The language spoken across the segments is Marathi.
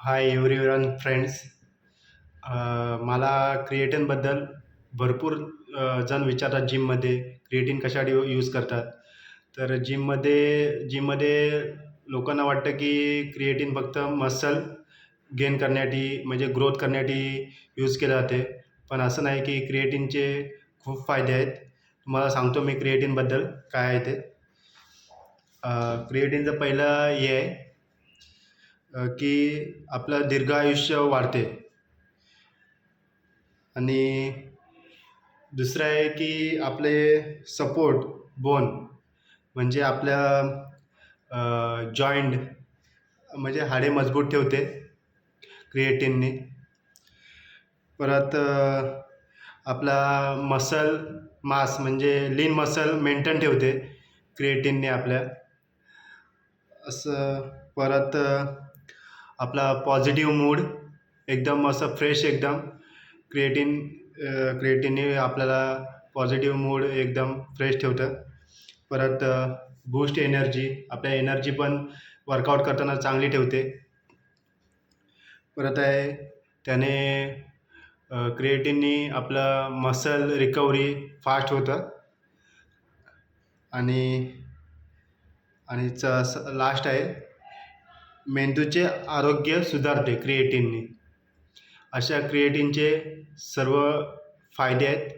Hi everyone friends. मला क्रिएटिनबद्दल भरपूर जण विचारतात जिममध्ये क्रिएटिन कशासाठी यूज करतात. तर जिममध्ये लोकांना वाटतं की क्रिएटिन फक्त मसल गेन करण्यासाठी म्हणजे ग्रोथ करण्यासाठी यूज केले जाते. पण असं नाही की क्रिएटिनचे खूप फायदे आहेत. तुम्हाला सांगतो मी क्रिएटिनबद्दल काय आहे ते. क्रिएटिनचं पहिलं हे आहे की आपलं दीर्घायुष्य वाढते आणि दुसरं आहे की आपले सपोर्ट बोन म्हणजे आपल्या जॉईंट म्हणजे हाडे मजबूत ठेवते क्रिएटिनने. परत आपला मसल मास म्हणजे लीन मसल मेंटेन ठेवते क्रिएटिनने आपल्या. असं परत आपला पॉझिटिव्ह मूड एकदम असं फ्रेश एकदम क्रिएटिन क्रिएटिनने आपल्याला पॉझिटिव्ह मूड एकदम फ्रेश ठेवतं. परत बूस्ट एनर्जी आपल्या एनर्जी पण वर्कआउट करताना चांगली ठेवते. परत आहे त्याने क्रिएटिननी आपलं मसल रिकव्हरी फास्ट होतं आणि आणि लास्ट आहे मेंदूचे आरोग्य सुधारते क्रिएटिननी. अशा क्रिएटिनचे सर्व फायदे आहेत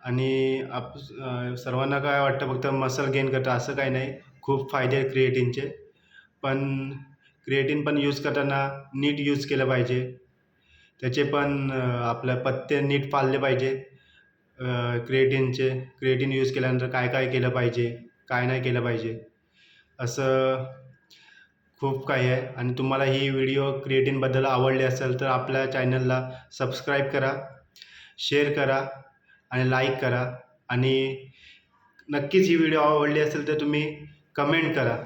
आणि सर्वांना काय वाटतं फक्त मसल गेन करतं, असं काही नाही. खूप फायदे आहेत क्रिएटिनचे. पण क्रिएटिन पण यूज करताना नीट यूज केलं पाहिजे. त्याचे पण आपलं पथ्य नीट पाळले पाहिजे. क्रिएटिन यूज केल्यानंतर काय काय केलं पाहिजे, काय नाही केलं पाहिजे, असं खूप काही आहे. आणि तुम्हाला ही व्हिडिओ क्रिएटिनबद्दल आवडली असेल तर आपल्या चॅनलला सबस्क्राईब करा, शेअर करा आणि लाईक करा. आणि नक्कीच ही व्हिडिओ आवडली असेल तर तुम्ही कमेंट करा.